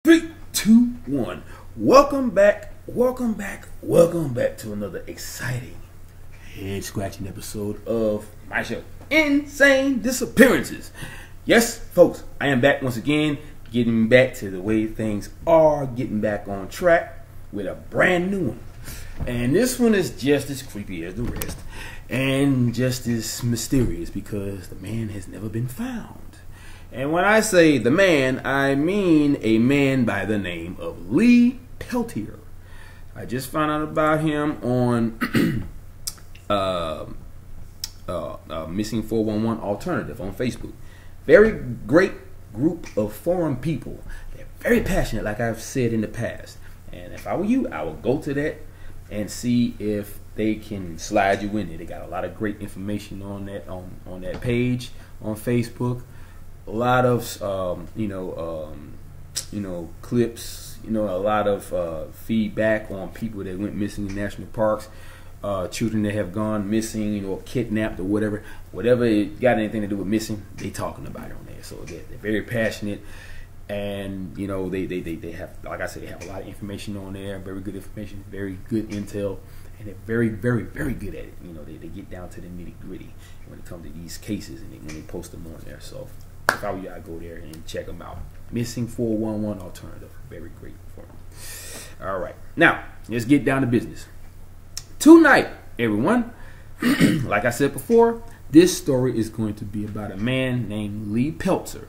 Three, two, one. Welcome back to another exciting, head-scratching episode of my show, Insane Disappearances. Yes, folks, I am back once again, getting back to the way things are, getting back on track with a brand new one. And this one is just as creepy as the rest, and just as mysterious because the man has never been found. And when I say the man, I mean a man by the name of Lee Peltier. I just found out about him on Missing 411 Alternative on Facebook. Very great group of foreign people. They're very passionate, like I've said in the past. And if I were you, I would go to that and see if they can slide you in there. They got a lot of great information on that on that page on Facebook. A lot of clips, a lot of feedback on people that went missing in national parks, children that have gone missing, or kidnapped or whatever it got anything to do with missing, they talking about it on there. So they're very passionate, and they have, like I said, they have a lot of information on there, very good information, very good intel, and they're very, very, very good at it. They get down to the nitty gritty when it comes to these cases, and when they post them on there. So if I were you, I'd go there and check them out. Missing 411 Alternative. Very great for them. All right. Now, let's get down to business. Tonight, everyone, like I said before, this story is going to be about a man named Lee Peltier.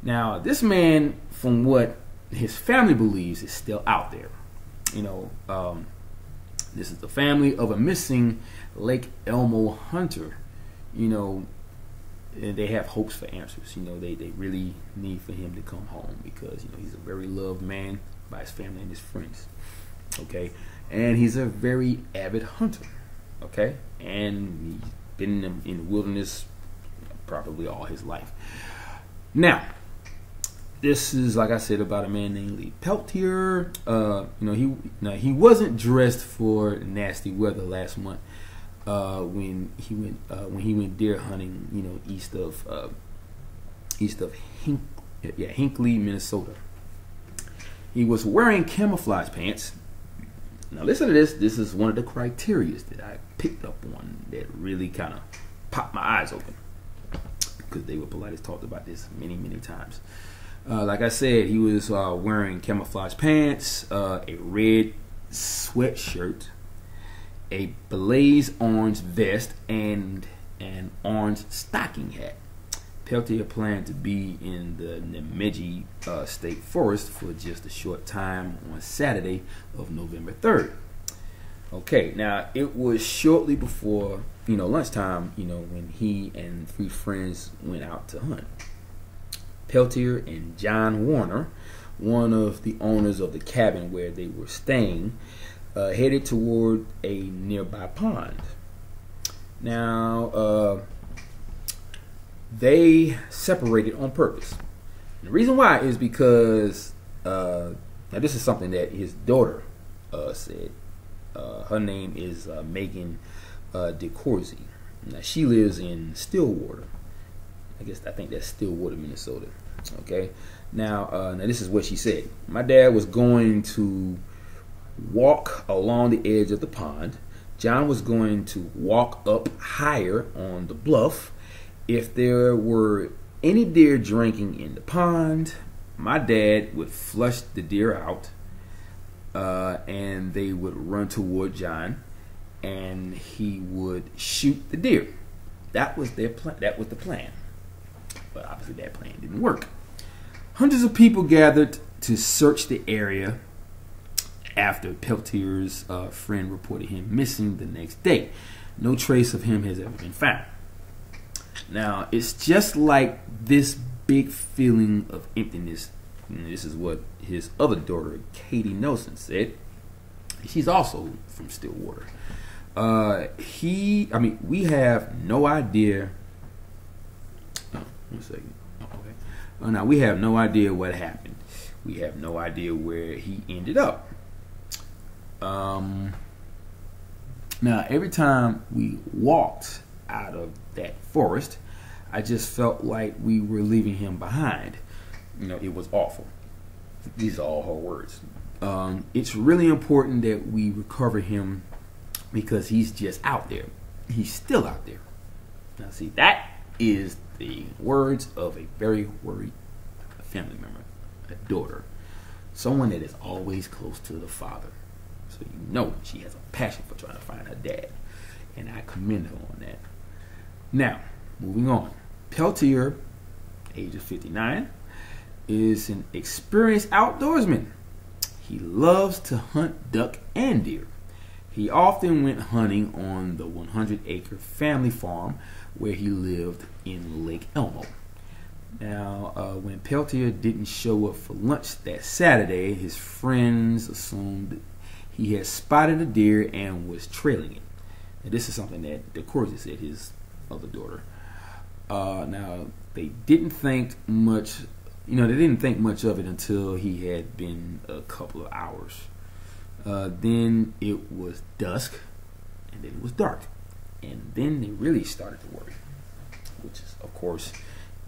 Now, this man, from what his family believes, is still out there. This is the family of a missing Lake Elmo hunter. And they have hopes for answers. They really need for him to come home because he's a very loved man by his family and his friends. Okay, and he's a very avid hunter. Okay, and he's been in the wilderness probably all his life. Now, this is, like I said, about a man named Lee Peltier. He wasn't dressed for nasty weather last month. When he went deer hunting, east of Hinckley, Minnesota. He was wearing camouflage pants. Now listen to this. This is one of the criteria that I picked up on that really kind of popped my eyes open, because they were polite talked about this many, many times. Like I said, he was wearing camouflage pants, a red sweatshirt, a blaze orange vest, and an orange stocking hat. Peltier planned to be in the Nemaji State Forest for just a short time on Saturday of November 3rd. Okay, now it was shortly before lunchtime, when he and 3 friends went out to hunt. Peltier and John Warner, one of the owners of the cabin where they were staying, headed toward a nearby pond. Now, they separated on purpose. And the reason why is because, now this is something that his daughter said. Her name is Megan DeCourcy. Now, she lives in Stillwater. I think that's Stillwater, Minnesota. Okay. Now this is what she said. My dad was going to walk along the edge of the pond. John was going to walk up higher on the bluff. If there were any deer drinking in the pond, my dad would flush the deer out, and they would run toward John, and he would shoot the deer. That was their plan. That was the plan. But obviously that plan didn't work. Hundreds of people gathered to search the area after Peltier's friend reported him missing the next day. No trace of him has ever been found. Now, it's just like this big feeling of emptiness. This is what his other daughter, Katie Nelson, said. She's also from Stillwater. We have no idea. Oh, 1 second. Oh, okay. Now, we have no idea what happened. We have no idea where he ended up. Now, every time we walked out of that forest, I just felt like we were leaving him behind. It was awful. These are all her words. It's really important that we recover him because he's just out there. He's still out there. Now, see, that is the words of a very worried family member, a daughter, someone that is always close to the father. So you know she has a passion for trying to find her dad, and I commend her on that. Now, moving on. Peltier, age of 59, is an experienced outdoorsman. He loves to hunt duck and deer. He often went hunting on the 100-acre family farm where he lived in Lake Elmo. Now, when Peltier didn't show up for lunch that Saturday, his friends assumed he had spotted a deer and was trailing it. Now, this is something that DeCourcy said, his other daughter. Now, they didn't think much. They didn't think much of it until he had been a couple of hours. Then it was dusk, and then it was dark, and then they really started to worry, which is, of course,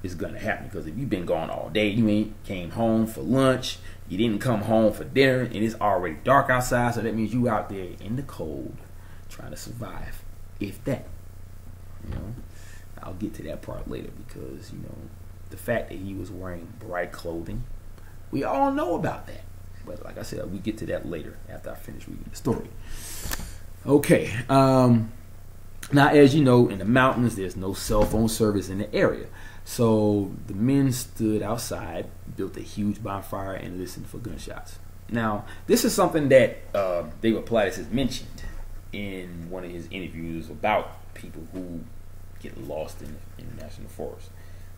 is going to happen because if you've been gone all day, you ain't came home for lunch, you didn't come home for dinner, and it's already dark outside, so that means you out there in the cold trying to survive, if that. I'll get to that part later because the fact that he was wearing bright clothing, we all know about that. But like I said, we get to that later after I finish reading the story. Okay. Now, as you know, in the mountains, there's no cell phone service in the area. So the men stood outside, built a huge bonfire, and listened for gunshots. Now, this is something that David Pilatus has mentioned in one of his interviews about people who get lost in the national forest,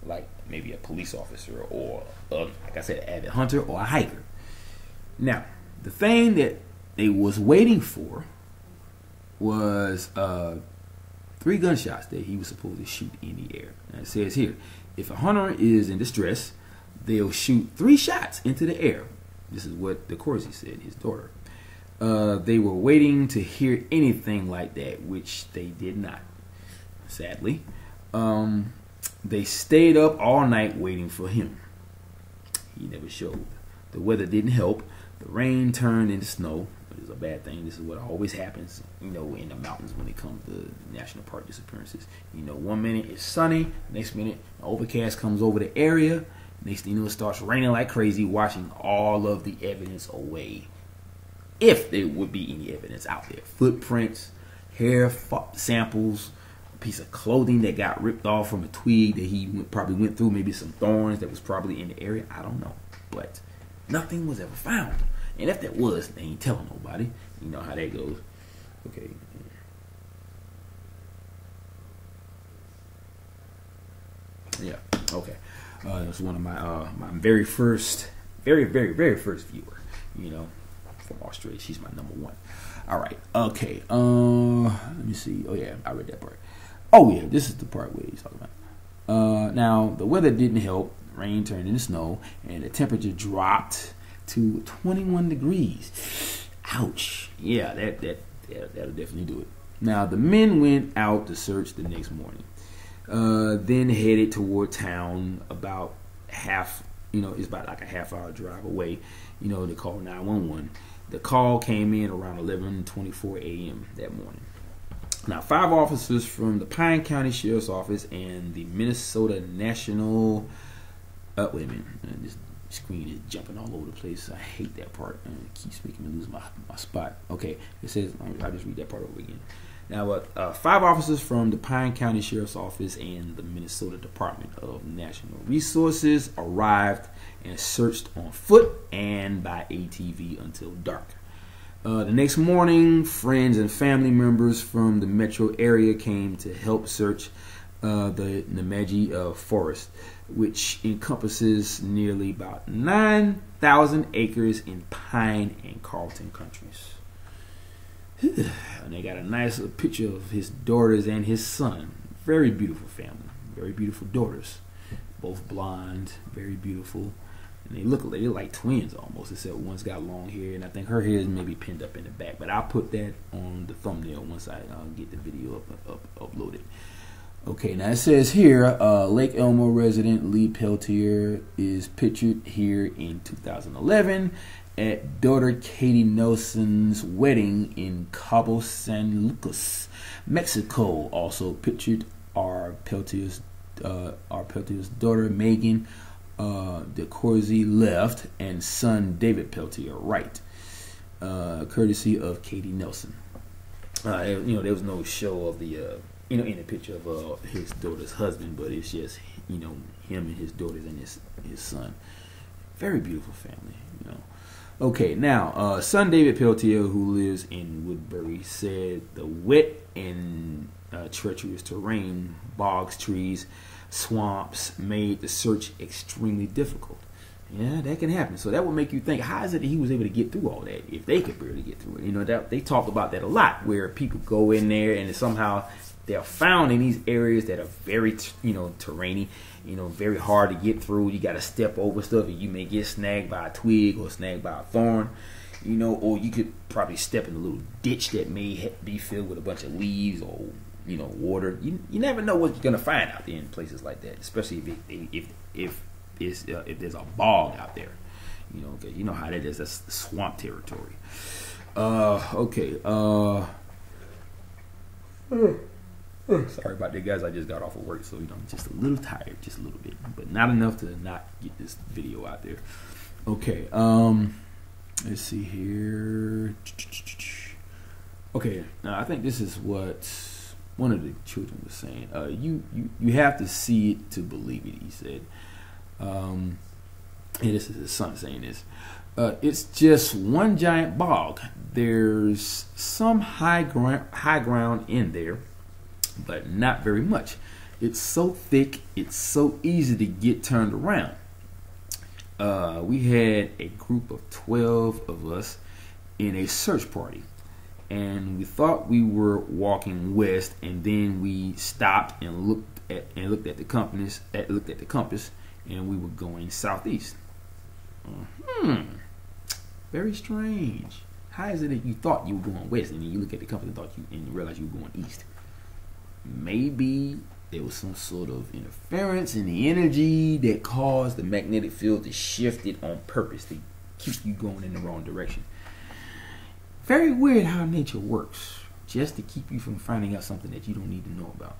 like maybe a police officer or, like I said, an avid hunter or a hiker. Now, the thing that they was waiting for was 3 gunshots that he was supposed to shoot in the air. Now, it says here, if a hunter is in distress, they'll shoot 3 shots into the air. This is what DeCourcy said, his daughter. They were waiting to hear anything like that, which they did not, sadly. They stayed up all night waiting for him. He never showed. The weather didn't help. The rain turned into snow, which is a bad thing. This is what always happens, in the mountains when it comes to national park disappearances. 1 minute it's sunny, next minute an overcast comes over the area. Next thing you know, it starts raining like crazy, washing all of the evidence away. If there would be any evidence out there. Footprints, hair samples, a piece of clothing that got ripped off from a twig that he probably went through, maybe some thorns that was probably in the area. I don't know. But nothing was ever found. And if there was, they ain't telling nobody. You know how that goes. Okay. Yeah. Okay. That's one of my very first viewer. From Australia. She's my number 1. All right. Okay. Let me see. Oh yeah, I read that part. Oh yeah, this is the part where he's talking about. Now the weather didn't help. Rain turned into snow, and the temperature dropped to 21 degrees. Ouch. Yeah, that'll definitely do it. Now, the men went out to search the next morning. Then headed toward town about it's about like a half-hour drive away. They called 911. The call came in around 11:24 a.m. that morning. Now, 5 officers from the Pine County Sheriff's Office and the Minnesota National... wait a minute. This screen is jumping all over the place. I hate that part. It keeps making me lose my spot. Okay, it says... I'll just read that part over again. Now, 5 officers from the Pine County Sheriff's Office and the Minnesota Department of Natural Resources arrived and searched on foot and by ATV until dark. The next morning, friends and family members from the metro area came to help search the Nemaji Forest, which encompasses nearly about 9,000 acres in pine and Carlton countries. And they got a nice picture of his daughters and his son. Very beautiful family. Very beautiful daughters. Both blonde. Very beautiful. And they're like twins almost, except one's got long hair, and I think her hair is maybe pinned up in the back. But I'll put that on the thumbnail once I get the video uploaded. Okay, now it says here, Lake Elmo resident Lee Peltier is pictured here in 2011 at daughter Katie Nelson's wedding in Cabo San Lucas, Mexico. Also pictured are Peltier's daughter Megan DeCourcy left and son David Peltier right, courtesy of Katie Nelson. There was no show of the in the picture of his daughter's husband, but it's just him and his daughters and his son. Very beautiful family. Okay, now son David Peltier, who lives in Woodbury, said the wet and treacherous terrain, bogs, trees, swamps made the search extremely difficult. Yeah, that can happen. So that would make you think, how is it that he was able to get through all that if they could barely get through it? That they talk about that a lot, where people go in there and somehow they're found in these areas that are very, terrainy, very hard to get through. You got to step over stuff, and you may get snagged by a twig or snagged by a thorn, or you could probably step in a little ditch that may be filled with a bunch of leaves or, water. You never know what you're gonna find out there in places like that, especially if there's a bog out there. Okay, you know how that is. That's swamp territory. Okay. Sorry about that, guys. I just got off of work, so I'm just a little tired, just a little bit, but not enough to not get this video out there. Okay. Let's see here. Okay. Now I think this is what one of the children was saying. You have to see it to believe it, he said. And this is his son saying this. It's just one giant bog. There's some high ground in there, but not very much. It's so thick, it's so easy to get turned around. We had a group of 12 of us in a search party, and we thought we were walking west, and then we stopped and looked at the compass, and we were going southeast. Very strange. How is it that you thought you were going west, and then you look at the compass and you realize you were going east? Maybe there was some sort of interference in the energy that caused the magnetic field to shift it on purpose to keep you going in the wrong direction. Very weird how nature works, just to keep you from finding out something that you don't need to know about.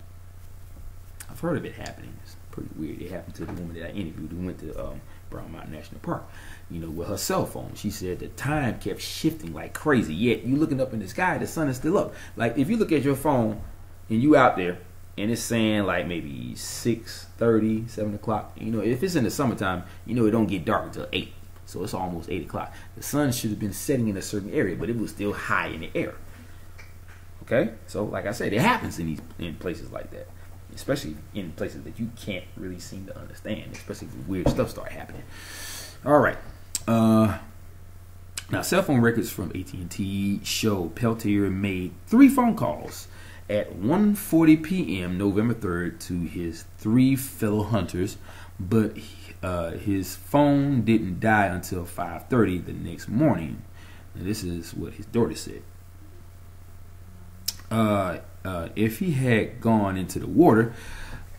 I've heard of it happening. It's pretty weird. It happened to the woman that I interviewed who went to Brown Mountain National Park. With her cell phone, she said the time kept shifting like crazy. Yet you looking up in the sky, the sun is still up. Like if you look at your phone and you out there and it's saying like maybe 6:30, 7 o'clock. If it's in the summertime, it don't get dark until 8. So it's almost 8 o'clock. The sun should have been setting in a certain area, but it was still high in the air. Okay? So like I said, it happens in places like that. Especially in places that you can't really seem to understand, especially if weird stuff start happening. All right. Now, cell phone records from AT&T show Peltier made 3 phone calls at 1:40 p.m. November 3rd to his 3 fellow hunters, but his phone didn't die until 5:30 the next morning. Now, this is what his daughter said. If he had gone into the water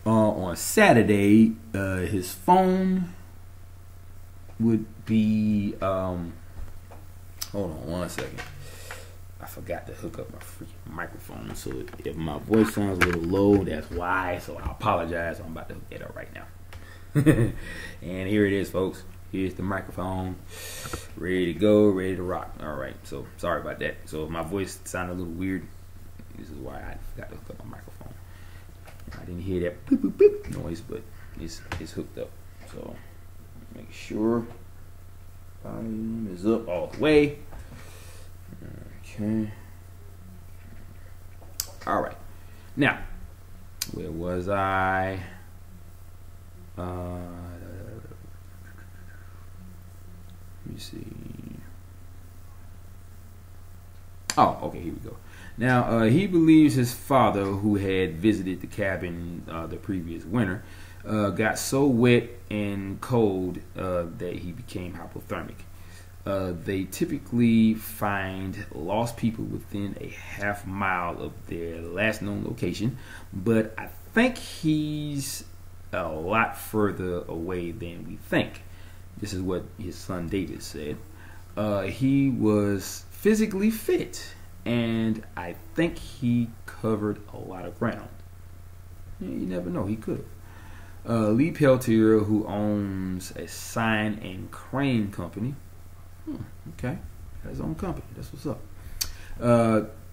on Saturday, his phone would be hold on one second. I forgot to hook up my freaking microphone, so if my voice sounds a little low, that's why. So I apologize. I'm about to hook it up right now. And here it is, folks. Here's the microphone, ready to go, ready to rock. All right, so sorry about that. So if my voice sounded a little weird, this is why I forgot to hook up my microphone. I didn't hear that boop, boop, boop noise, but it's hooked up. So make sure volume is up all the way. Okay. All right. Now, where was I? Let me see. Oh, okay, here we go. Now, he believes his father, who had visited the cabin the previous winter, got so wet and cold that he became hypothermic. They typically find lost people within a half mile of their last known location, but I think he's a lot further away than we think. This is what his son David said. He was physically fit, and I think he covered a lot of ground. You never know, he could have. Lee Peltier, who owns a sign and crane company. Okay, got his own company. That's what's up.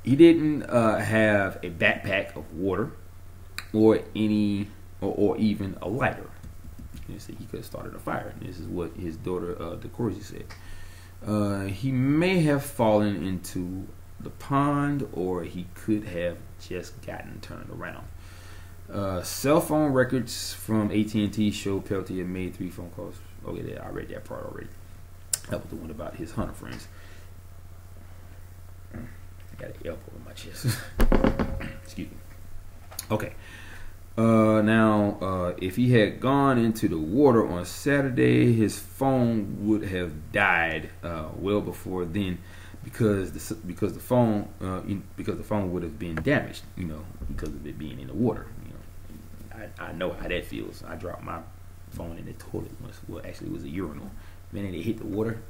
He didn't have a backpack of water or even a lighter. He could have started a fire. This is what his daughter DeCourcy said. He may have fallen into the pond, or he could have just gotten turned around. Cell phone records from AT&T show Peltier made 3 phone calls. Okay, I read that part already. That was the one about his hunter friends. I got an elbow in my chest. Excuse me. Okay. Now, if he had gone into the water on Saturday, his phone would have died well before then, because the phone would have been damaged, because of it being in the water. I know how that feels. I dropped my phone in the toilet once. Well, actually, it was a urinal. The minute it hit the water,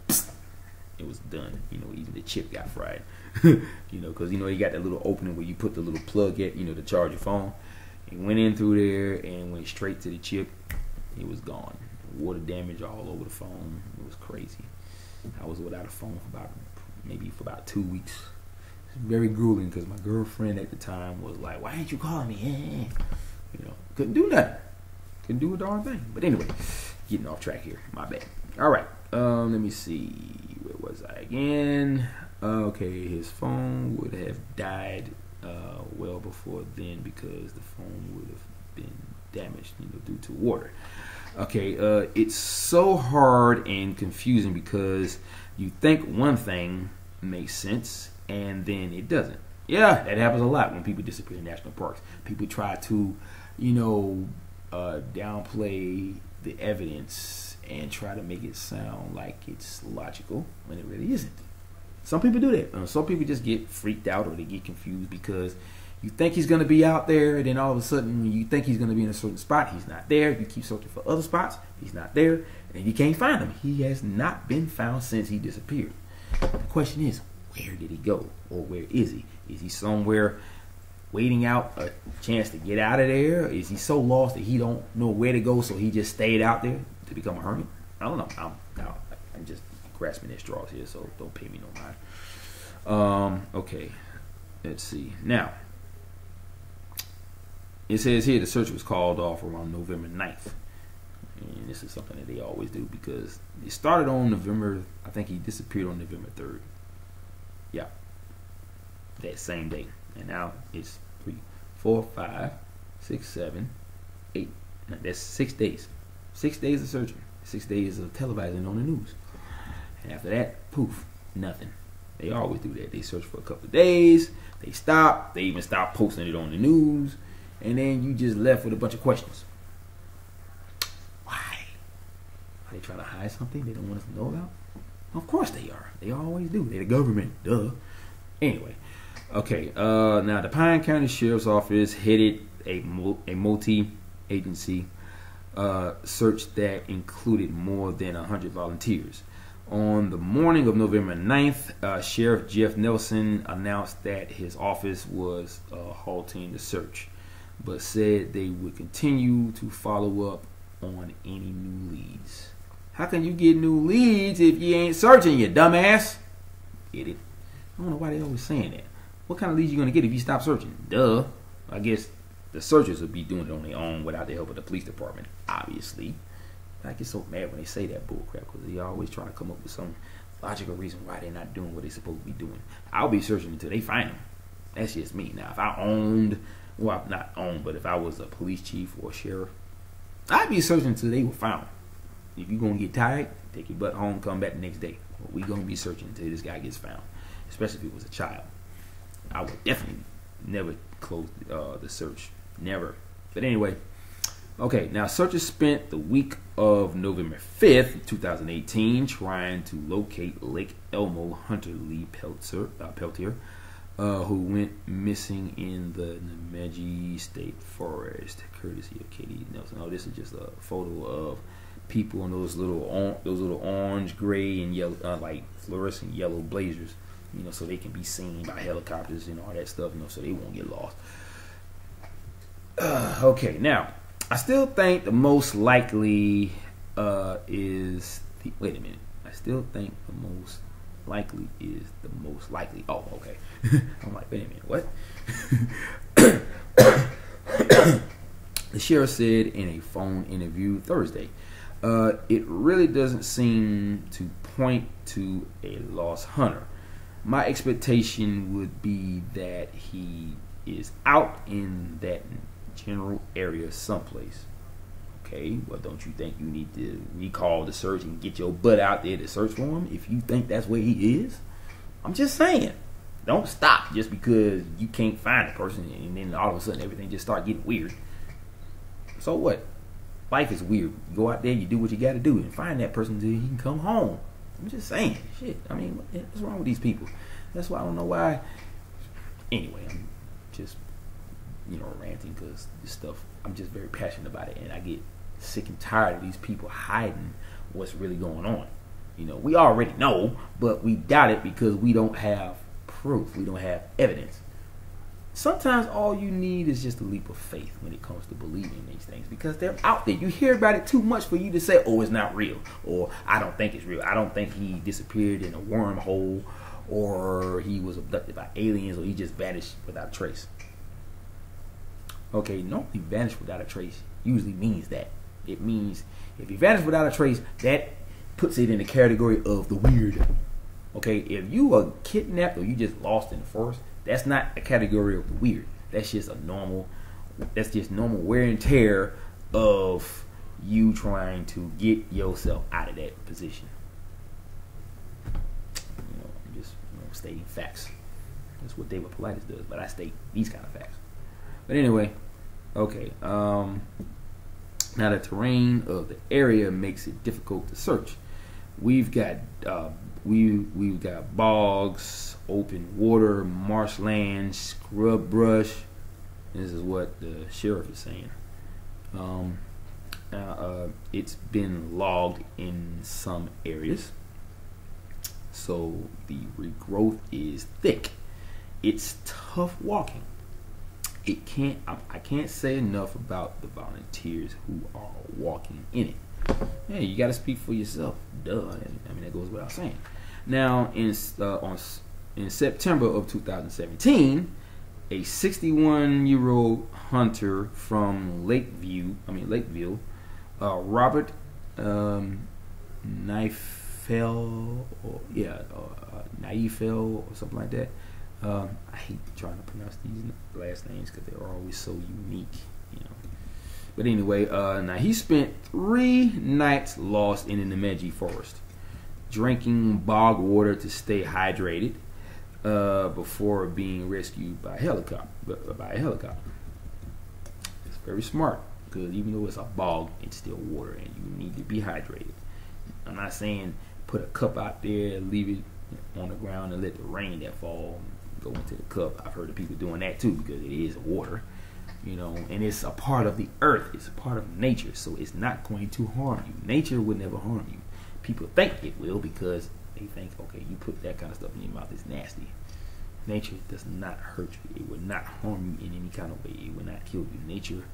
it was done. Even the chip got fried. Because you got that little opening where you put the little plug at, to charge your phone. It went in through there and went straight to the chip. It was gone. Water damage all over the phone. It was crazy. I was without a phone for about 2 weeks. It's very grueling because my girlfriend at the time was like, "Why ain't you calling me?" Couldn't do nothing. Couldn't do a darn thing. But anyway, getting off track here. My bad. All right. Let me see. Where was I again? Okay, his phone would have died well before then, because the phone would have been damaged, due to water. Okay, it's so hard and confusing because you think one thing makes sense and then it doesn't. Yeah, that happens a lot when people disappear in national parks. People try to, downplay the evidence and try to make it sound like it's logical when it really isn't. Some people do that. Some people just get freaked out, or they get confused because you think he's going to be out there, and then all of a sudden, when you think he's going to be in a certain spot, he's not there. You keep searching for other spots, he's not there, and you can't find him. He has not been found since he disappeared. The question is, where did he go, or where is he? Is he somewhere waiting out a chance to get out of there? Is he so lost that he don't know where to go, so he just stayed out there to become a hermit? I don't know. I'm just grasping at straws here, so don't pay me no mind. Okay, let's see. Now, it says here the search was called off around November 9th. And this is something that they always do, because it started on November, I think he disappeared on November 3rd. Yeah, that same day. And now it's 3, 4, 5, 6, 7, 8. Now that's 6 days. 6 days of searching. 6 days of televising on the news. And after that, poof, nothing. They always do that. They search for a couple of days. They stop. They even stop posting it on the news. And then you just left with a bunch of questions. Why? Are they trying to hide something they don't want us to know about? Of course they are. They always do. They're the government. Duh. Anyway. Okay. Now, the Pine County Sheriff's Office headed a multi-agency search that included more than 100 volunteers. On the morning of November 9th, Sheriff Jeff Nelson announced that his office was halting the search, but said they would continue to follow up on any new leads. How can you get new leads if you ain't searching, you dumbass? Get it? I don't know why they always saying that. What kind of leads you going to get if you stop searching? Duh. I guess the searchers would be doing it on their own without the help of the police department, obviously. I get so mad when they say that bullcrap, because they always try to come up with some logical reason why they're not doing what they're supposed to be doing. I'll be searching until they find them. That's just me. Now, if I owned, well, not owned, but if I was a police chief or a sheriff, I'd be searching until they were found. If you're going to get tired, take your butt home, come back the next day. But we're going to be searching until this guy gets found, especially if it was a child. I would definitely never close the search. Never. But anyway. Okay, now searchers spent the week of November 5th, 2018, trying to locate Lake Elmo hunter Lee Peltier. who went missing in the Nemaji State Forest, courtesy of Katie Nelson. Oh, this is just a photo of people in those little orange, gray, and yellow, like fluorescent yellow blazers, you know, so they can be seen by helicopters and all that stuff, you know, so they won't get lost. Okay, now I still think the most likely is the, wait a minute. I still think the most likely is the most likely. Oh, okay. I'm like, wait a minute, what? The sheriff said in a phone interview Thursday, it really doesn't seem to point to a lost hunter. My expectation would be that he is out in that general area someplace. Okay, well, don't you think you need to recall the search and get your butt out there to search for him if you think that's where he is? I'm just saying, don't stop just because you can't find a person and then all of a sudden everything just start getting weird. So what? Life is weird. You go out there, you do what you got to do, and find that person until he can come home. I'm just saying, shit. I mean, what's wrong with these people? That's why I don't know why. Anyway, I'm just, you know, ranting because this stuff, I'm just very passionate about it, and I get sick and tired of these people hiding what's really going on. You know, we already know, but we doubt it because we don't have proof. We don't have evidence. Sometimes all you need is just a leap of faith when it comes to believing these things, because they're out there. You hear about it too much for you to say, oh, it's not real, or I don't think it's real. I don't think he disappeared in a wormhole, or he was abducted by aliens, or he just vanished without a trace. Okay, normally vanished without a trace usually means that. It means if he vanished without a trace, that puts it in the category of the weird. Okay, if you are kidnapped or you just lost in the forest, that's not a category of the weird. That's just normal wear and tear of you trying to get yourself out of that position. You know, I'm just stating facts. That's what David Politis does, but I state these kind of facts. But anyway, okay. Now the terrain of the area makes it difficult to search. We've got we've got bogs, open water, marshlands, scrub brush. This is what the sheriff is saying. It's been logged in some areas, so the regrowth is thick. It's tough walking. I can't say enough about the volunteers who are walking in it. Hey, you got to speak for yourself. Duh. I mean, that goes without saying. Now, in September of 2017, a 61-year-old hunter from Lakeville, Robert Naifel, or something like that. I hate trying to pronounce these last names because they're always so unique, you know. But anyway, now he spent 3 nights lost in the Nemaji Forest, drinking bog water to stay hydrated before being rescued by a helicopter. It's very smart because even though it's a bog, it's still water, and you need to be hydrated. I'm not saying put a cup out there, leave it on the ground, and let the rain that fall go into the cup. I've heard of people doing that too because it is water, you know, and it's a part of the earth. It's a part of nature, so it's not going to harm you. Nature would never harm you. People think it will because they think, okay, you put that kind of stuff in your mouth, it's nasty. Nature does not hurt you. It will not harm you in any kind of way. It will not kill you. Nature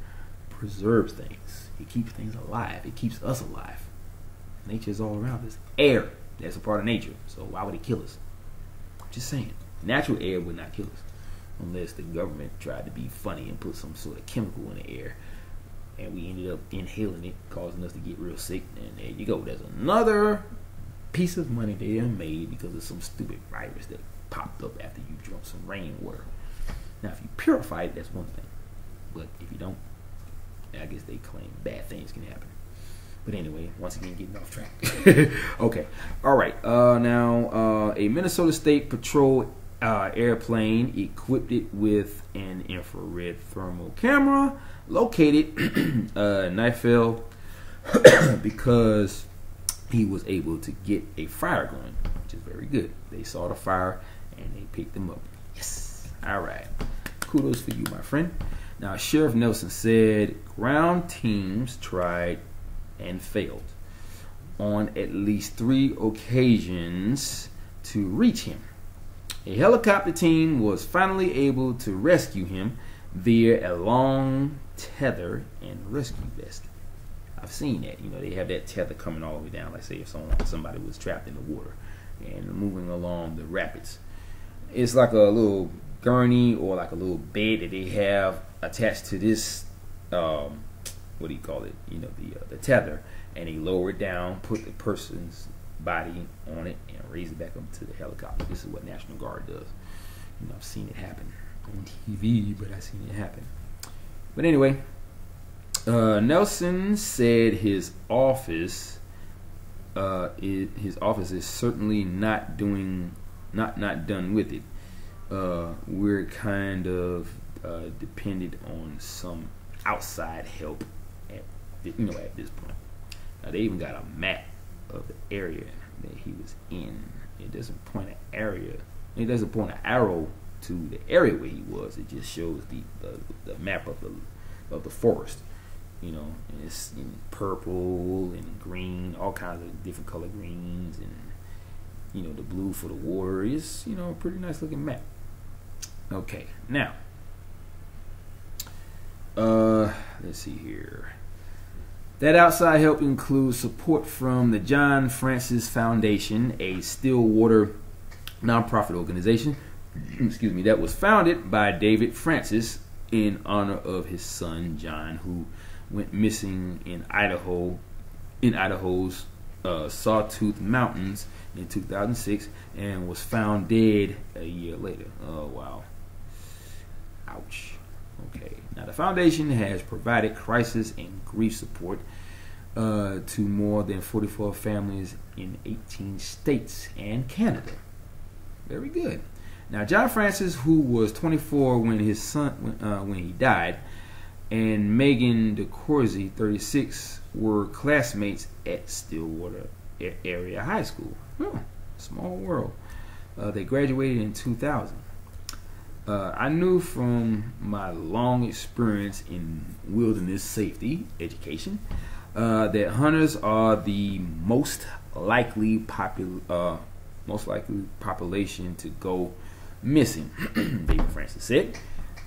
preserves things. It keeps things alive. It keeps us alive. Nature is all around us. Air, that's a part of nature. So why would it kill us? Just saying. Natural air would not kill us unless the government tried to be funny and put some sort of chemical in the air and we ended up inhaling it, causing us to get real sick. And there you go. There's another piece of money they have made because of some stupid virus that popped up after you drunk some rainwater. Now, if you purify it, that's one thing. But if you don't, I guess they claim bad things can happen. But anyway, once again, getting off track. Okay. All right. Now, a Minnesota State Patrol airplane equipped it with an infrared thermal camera located Naifel because he was able to get a fire going, which is very good. They saw the fire and they picked him up. Yes. All right. Kudos for you, my friend. Now, Sheriff Nelson said ground teams tried and failed on at least 3 occasions to reach him. A helicopter team was finally able to rescue him via a long tether and rescue vest. I've seen that. You know, they have that tether coming all the way down. Like, say, if somebody was trapped in the water and moving along the rapids. It's like a little gurney or like a little bed that they have attached to this, what do you call it? You know, the tether, and they lower it down, put the person's body on it, and raise it back up to the helicopter. This is what National Guard does. You know, I've seen it happen on TV, but I've seen it happen. But anyway, Nelson said his office is certainly not done with it. We're kind of dependent on some outside help at this point. Now, they even got a map of the area that he was in. It doesn't point an arrow to the area where he was. It just shows the map of the forest. You know, and it's in purple and green, all kinds of different color greens, and you know, the blue for the water. Is, you know, a pretty nice looking map. Okay, now let's see here. That outside help includes support from the John Francis Foundation, a Stillwater nonprofit organization, excuse me, that was founded by David Francis in honor of his son John, who went missing in Idaho's Sawtooth Mountains in 2006 and was found dead a year later. Oh, wow. Ouch. Okay. Now, the foundation has provided crisis and grief support to more than 44 families in 18 states and Canada. Very good. Now, John Francis, who was 24 when his son when he died, and Megan DeCourcy, 36, were classmates at Stillwater Area High School. Small world. They graduated in 2000. I knew from my long experience in wilderness safety education that hunters are the most likely population to go missing, David Francis said.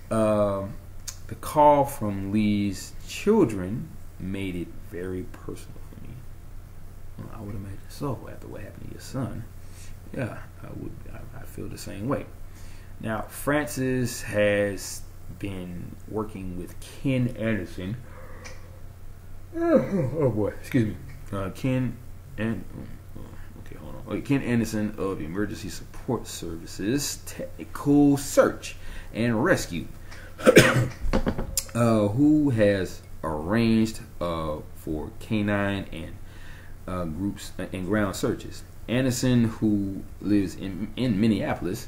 The call from Lee's children made it very personal for me. Well, I would imagine so, after what happened to your son. Yeah, I feel the same way. Now, Francis has been working with Ken Anderson. Oh boy, excuse me. Ken Anderson of Emergency Support Services Technical Search and Rescue, who has arranged for canine and groups and ground searches. Anderson, who lives in Minneapolis,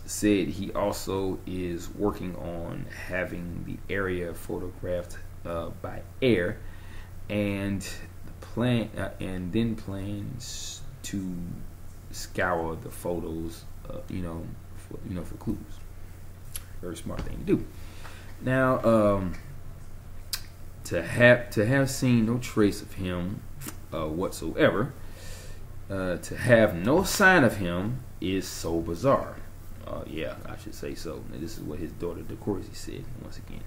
said he also is working on having the area photographed by air, and then plans to scour the photos, for clues. Very smart thing to do. Now, to have seen no trace of him whatsoever, to have no sign of him is so bizarre. Yeah, I should say so. And this is what his daughter DeCourcy said once again.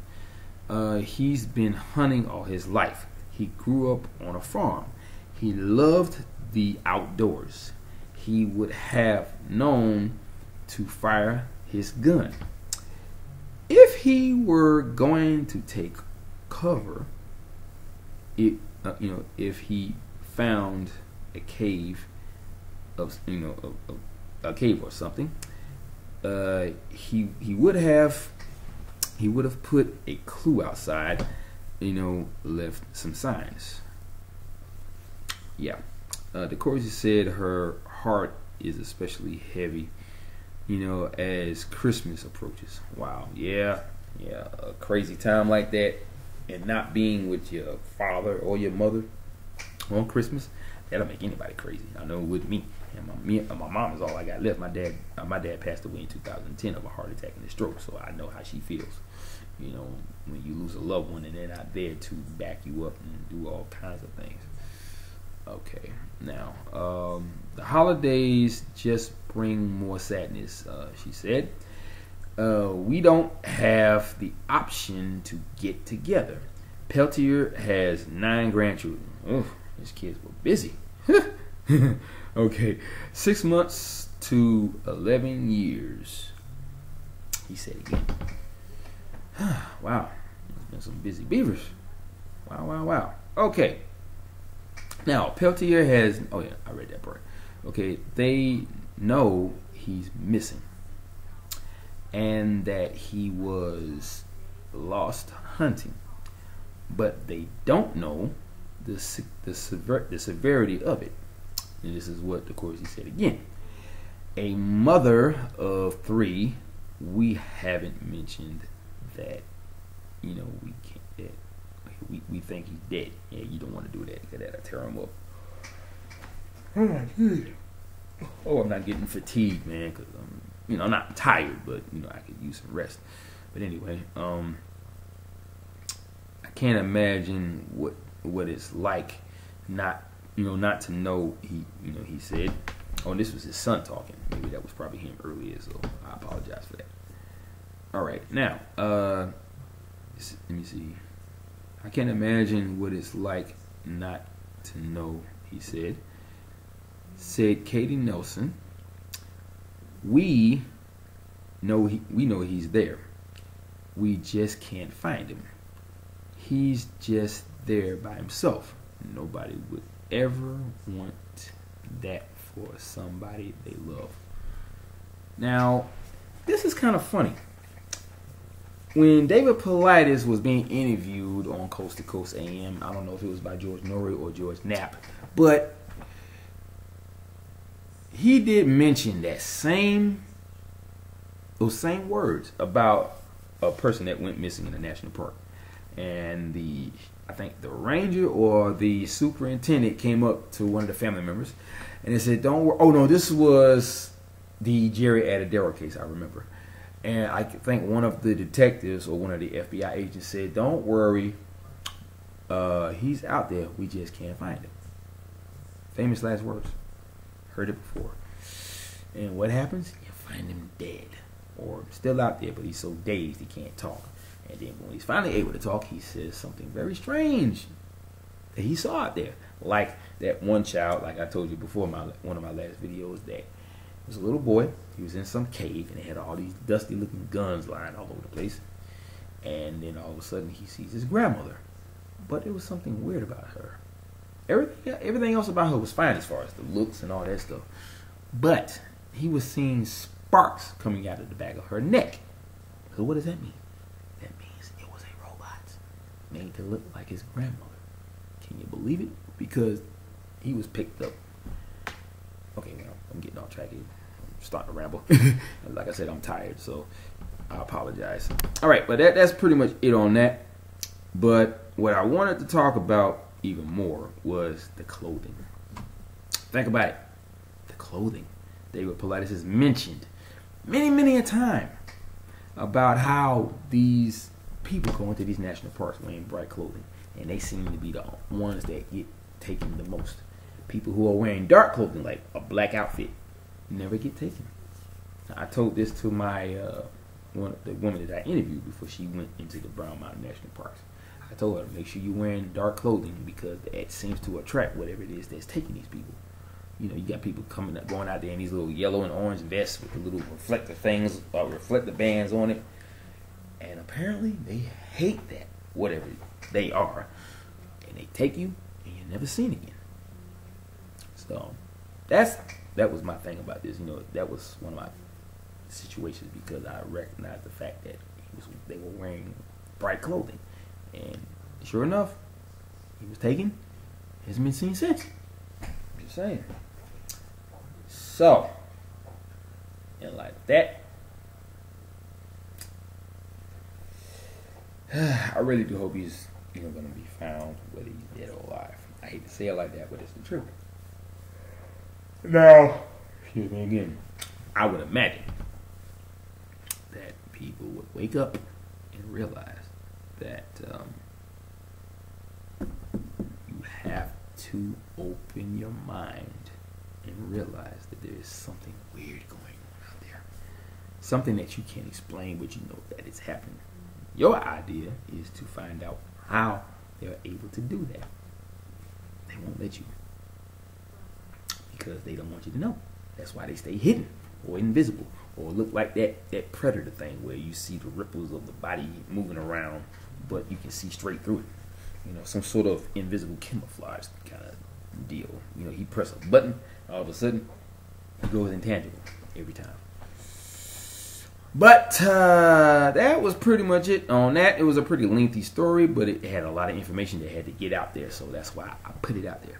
He's been hunting all his life. He grew up on a farm. He loved the outdoors. He would have known to fire his gun. If he were going to take cover, if he found a cave a cave or something, he would have put a clue outside, left some signs. Yeah. DeCourcy said her heart is especially heavy, as Christmas approaches. Wow. Yeah. A crazy time like that, and not being with your father or your mother on Christmas. That'll make anybody crazy. I know with me. And my mom is all I got left. My dad passed away in 2010 of a heart attack and a stroke, so I know how she feels. You know, when you lose a loved one and they're not there to back you up and do all kinds of things. Okay, now the holidays just bring more sadness, she said. We don't have the option to get together. Peltier has 9 grandchildren. Oh, his kids were busy. Okay, 6 months to 11 years. He said again. Wow, there's been some busy beavers. Wow. Okay. Now, Peltier has, oh yeah, I read that part. Okay, they know he's missing and that he was lost hunting, but they don't know the severity of it. And this is what, of course, he said again. A mother of 3, we haven't mentioned that, you know, we can't, that we think he's dead. Yeah, you don't want to do that because that'll tear him up. Oh, I'm not getting fatigued, man, because you know, I'm not tired, but you know, I could use some rest. But anyway, I can't imagine what it's like not to know he said. Oh, and this was his son talking. Maybe that was probably him earlier, so I apologize for that. All right, now let me see. I can't imagine what it's like not to know, he said. Said Katie Nelson. We know he's there. We just can't find him. He's just there by himself. Nobody would ever want that for somebody they love. Now, this is kind of funny. When David Paulides was being interviewed on Coast to Coast AM, I don't know if it was by George Norrie or George Knapp, but he did mention those same words about a person that went missing in a national park. And I think the ranger or the superintendent came up to one of the family members and they said, "Don't worry." Oh no, this was the Jerry Adadero case, I remember. And I think one of the detectives or one of the FBI agents said, "Don't worry, he's out there. We just can't find him." Famous last words. Heard it before. And what happens? You find him dead or still out there, but he's so dazed he can't talk. And then when he's finally able to talk, he says something very strange that he saw out there. Like that one child, like I told you before, one of my last videos, that was a little boy. He was in some cave and they had all these dusty looking guns lying all over the place. And then all of a sudden he sees his grandmother. But it was something weird about her. Everything else about her was fine as far as the looks and all that stuff. But he was seeing sparks coming out of the back of her neck. So what does that mean? That means it was a robot made to look like his grandmother. Can you believe it? Because he was picked up. Okay, well, I'm getting off track here. I'm starting to ramble. Like I said, I'm tired, so I apologize. All right, but that's pretty much it on that. But what I wanted to talk about even more was the clothing. Think about it. The clothing. David Paulides has mentioned many a time about how these people go into these national parks wearing bright clothing, and they seem to be the ones that get taken the most. People who are wearing dark clothing, like a black outfit, never get taken. Now, I told this to my the woman that I interviewed before she went into the Brown Mountain National Parks. I told her, make sure you're wearing dark clothing because it seems to attract whatever it is that's taking these people. You know, you got people going out there in these little yellow and orange vests with the little reflective things, reflective bands on it. And apparently they hate that, whatever they are. And they take you and you're never seen again. So that was my thing about this. You know, that was one of my situations because I recognized the fact that they were wearing bright clothing. And sure enough, he was taken. Hasn't been seen since. Just saying. So, and like that, I really do hope he's going to be found, whether he's dead or alive. I hate to say it like that, but it's the truth. Now, excuse me again, I would imagine that people would wake up and realize that you have to open your mind and realize that there is something weird going on out there. Something that you can't explain, but you know that it's happening. Your idea is to find out how they're able to do that. They won't let you because they don't want you to know. That's why they stay hidden or invisible or look like that predator thing where you see the ripples of the body moving around, but you can see straight through it. You know, some sort of invisible camouflage kind of deal. You know, he press a button, all of a sudden, he goes intangible every time. But that was pretty much it on that. It was a pretty lengthy story, but it had a lot of information that had to get out there, so that's why I put it out there.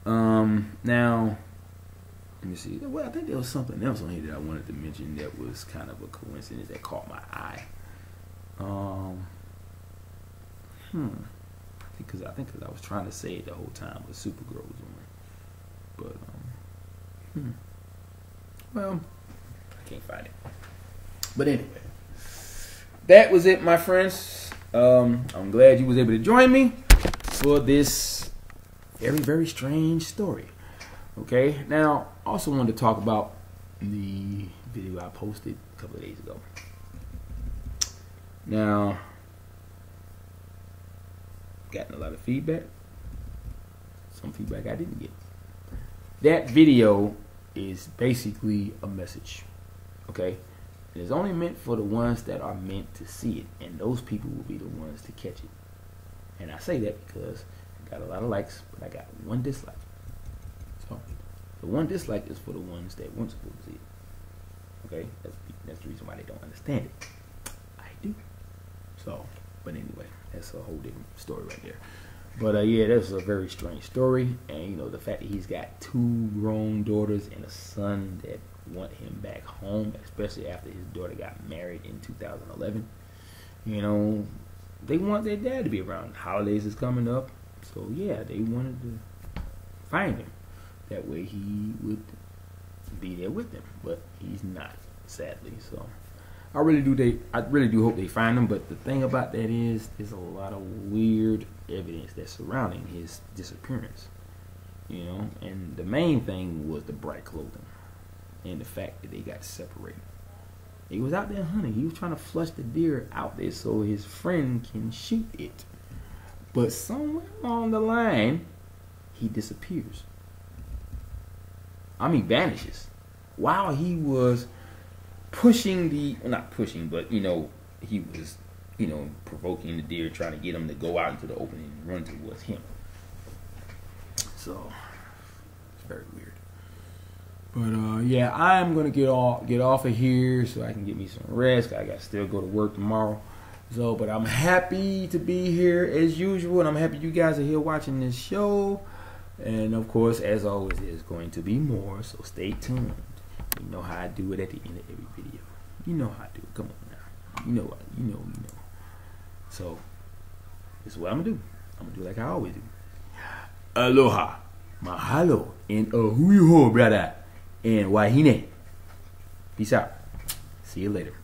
Now, let me see. Well, I think there was something else on here that I wanted to mention that was kind of a coincidence that caught my eye. Because I was trying to say it the whole time, but Supergirl was on. But well, I can't find it. But anyway, that was it, my friends. I'm glad you was able to join me for this very, very strange story. Okay, now I also wanted to talk about the video I posted a couple of days ago. Now, gotten a lot of feedback. Some feedback I didn't get. That video is basically a message. Okay, it is only meant for the ones that are meant to see it, and those people will be the ones to catch it. And I say that because I got a lot of likes, but I got one dislike. So the one dislike is for the ones that weren't supposed to see it. Okay, that's the reason why they don't understand it. I do. So, but anyway, that's a whole different story right there. But yeah, that's a very strange story, and you know the fact that he's got 2 grown daughters and a son that want him back home, especially after his daughter got married in 2011. You know, they want their dad to be around. Holidays is coming up, so yeah, they wanted to find him. That way he would be there with them, but he's not, sadly. So I really do hope they find him. But the thing about that is, there's a lot of weird evidence that's surrounding his disappearance. You know, and the main thing was the bright clothing and the fact that they got separated. He was out there hunting. He was trying to flush the deer out there so his friend can shoot it. But somewhere along the line, he disappears. I mean, vanishes. While he was pushing well, not pushing, but, you know, he was, you know, provoking the deer, trying to get him to go out into the open and run towards him. So, it's very weird. But, yeah, I'm going to get off of here so I can get me some rest. I got to still go to work tomorrow. So, but I'm happy to be here as usual, and I'm happy you guys are here watching this show. And, of course, as always, there's going to be more, so stay tuned. You know how I do it at the end of every video. You know how I do it. Come on now. You know. So, this is what I'm going to do. I'm going to do like I always do. Aloha, mahalo, and ahui ho, brother, and wahine. Peace out. See you later.